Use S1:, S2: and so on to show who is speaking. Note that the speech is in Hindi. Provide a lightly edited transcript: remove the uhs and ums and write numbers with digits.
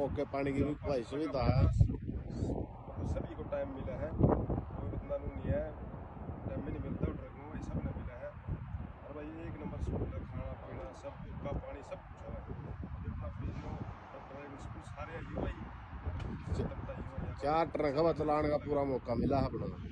S1: ओके पानी की भी भाई सुविधा है।
S2: मतलब सभी को टाइम मिला है, कोई बंदा नहीं है टाइम में नहीं मिलता, ट्रक में भाई सब ने मिला है। और भाई एक नंबर स्कूल है, खाना पीना सब का पानी सब कुछ है भाई। जितना फिल्मों ड्राइविंग स्कूल सारे है भाई,
S1: चार ट्रक हवा चलाने का पूरा मौका मिला है अपना।